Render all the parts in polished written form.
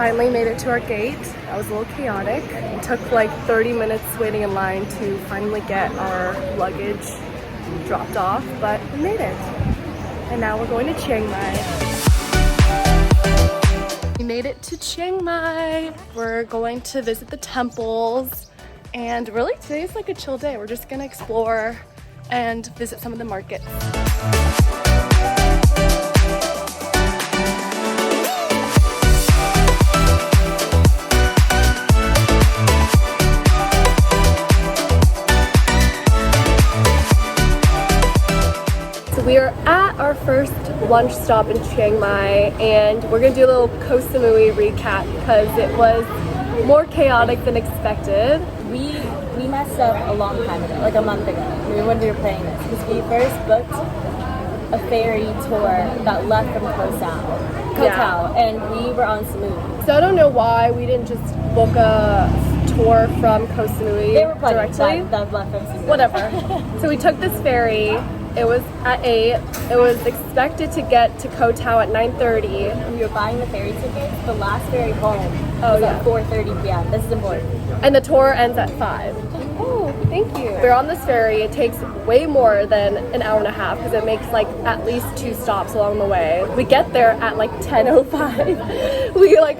finally made it to our gate. That was a little chaotic. It took like 30 minutes waiting in line to finally get our luggage dropped off, but we made it. And now we're going to Chiang Mai. We made it to Chiang Mai. We're going to visit the temples. And really today's like a chill day. We're just gonna explore and visit some of the markets. We are at our first lunch stop in Chiang Mai, and we're gonna do a little Koh Samui recap because it was more chaotic than expected. We messed up a long time ago, like a month ago, when we were planning this, because we first booked a ferry tour that left from Koh Tao, and we were on Samui. So I don't know why we didn't just book a tour from Koh Samui directly. That left from Samui. Whatever. So we took this ferry. It was at 8. It was expected to get to Koh Tao at 9:30. We were buying the ferry tickets. The last ferry home was at 4:30 p.m. This is important. And the tour ends at 5. Oh, thank you. We're on this ferry. It takes way more than an hour and a half because it makes like at least 2 stops along the way. We get there at like 10:05. We like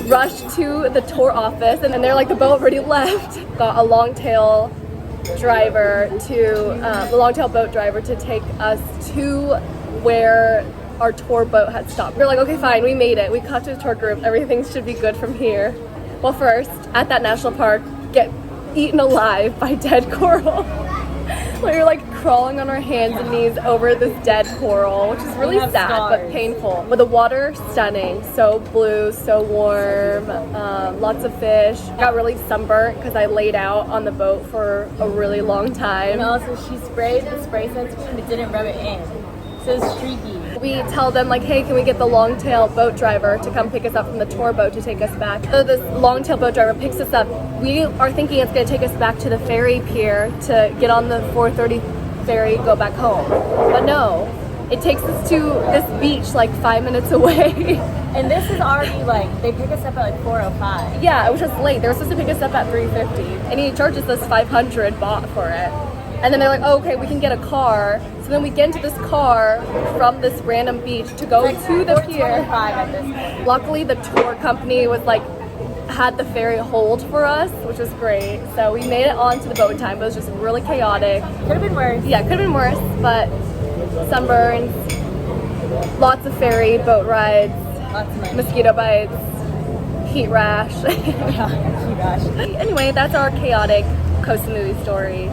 rush to the tour office and they're like, the boat already left. Got a long-tail boat driver to take us to where our tour boat had stopped. We're like, okay, fine, we made it. We cut to the tour group. Everything should be good from here. Well, first, at that national park, get eaten alive by dead coral. We were like crawling on our hands and knees over this dead coral, which is really sad but painful. But the water, stunning, so blue, so warm, lots of fish. Got really sunburnt because I laid out on the boat for a really long time. And also she sprayed the spray sunscreen but didn't rub it in, so it's streaky. We tell them like, hey, can we get the long-tail boat driver to come pick us up from the tour boat to take us back? So this long-tail boat driver picks us up. We are thinking it's going to take us back to the ferry pier to get on the 4:30 ferry, go back home. But no, it takes us to this beach like 5 minutes away. And this is already like, they pick us up at like 4:05. Yeah, it was just late. They were supposed to pick us up at 3:50. And he charges us 500 baht for it. And then they're like, oh, okay, we can get a car. So then we get into this car from this random beach to go to the pier. At this point. Luckily, the tour company was like, had the ferry hold for us, which was great. So we made it onto the boat in time, but it was just really chaotic. Could have been worse. Yeah, could have been worse, but sunburns, lots of ferry boat rides, Lots of money. mosquito bites, heat rash. Yeah, heat rash. Anyway, that's our chaotic Koh Samui story.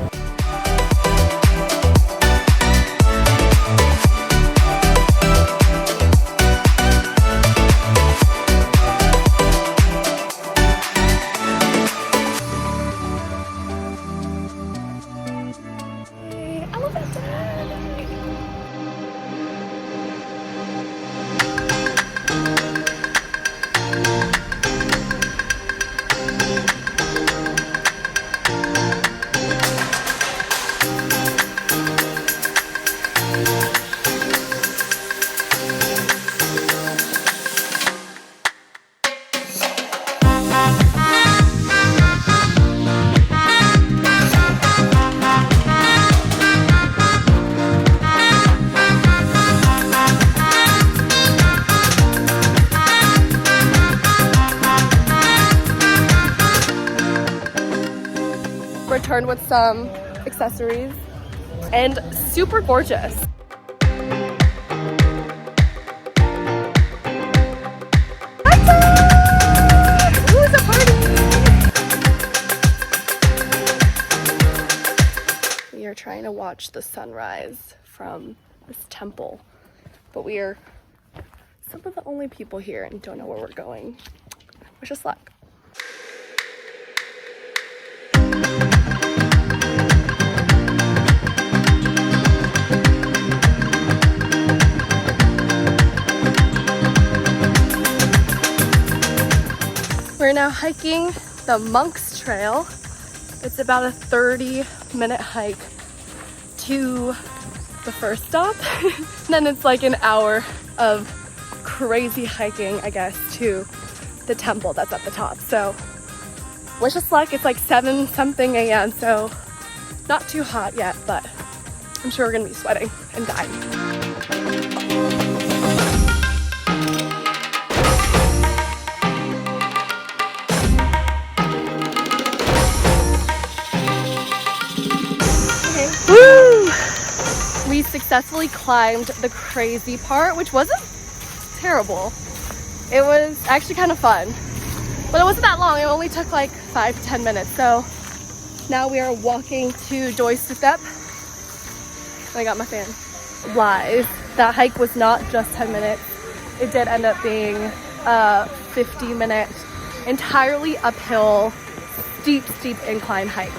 Returned with some accessories and super gorgeous. Who's a party? We are trying to watch the sunrise from this temple, but we are some of the only people here and don't know where we're going. Wish us luck. We're now hiking the Monk's Trail. It's about a 30-minute hike to the first stop. And then it's like an hour of crazy hiking, I guess, to the temple that's at the top. So wish us luck. It's like 7 something a.m. so not too hot yet, but I'm sure we're gonna be sweating and dying. Woo! We successfully climbed the crazy part, which wasn't terrible. It was actually kind of fun, but it wasn't that long. It only took like 5 to 10 minutes. So now we are walking to Doi Suthep. I got my fan. Lies. That hike was not just 10 minutes. It did end up being a 50-minute, entirely uphill, steep incline hike.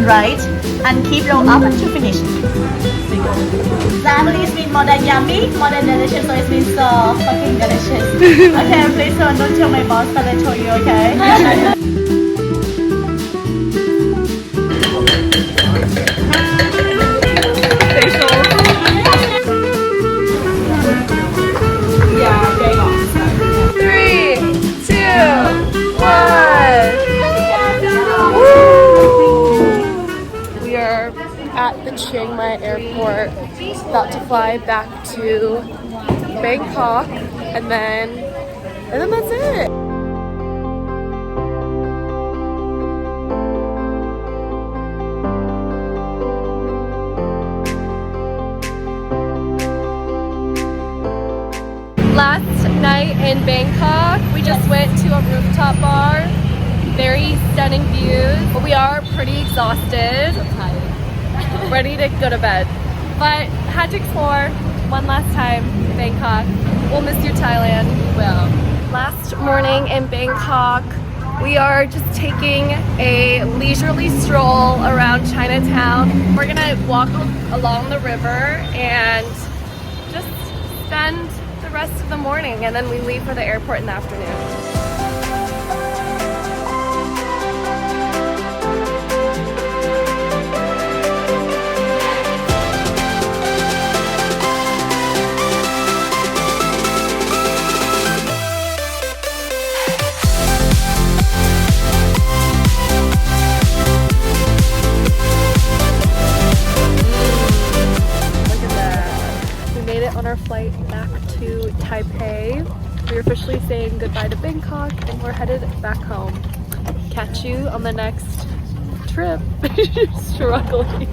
Right, and keep roll up to finish. Families mean more than yummy, more than delicious, so it means so fucking delicious. Okay, please don't tell my boss that I told you, okay? At the Chiang Mai airport, about to fly back to Bangkok, and then that's it. Last night in Bangkok, we just went to a rooftop bar. Very stunning views, but we are pretty exhausted. Ready to go to bed, but had to explore one last time Bangkok. We'll miss you, Thailand. We will. Last morning in Bangkok, we are just taking a leisurely stroll around Chinatown. We're gonna walk along the river and just spend the rest of the morning, and then we leave for the airport in the afternoon. On our flight back to Taipei. We're officially saying goodbye to Bangkok and we're headed back home. Catch you on the next trip. Struggling.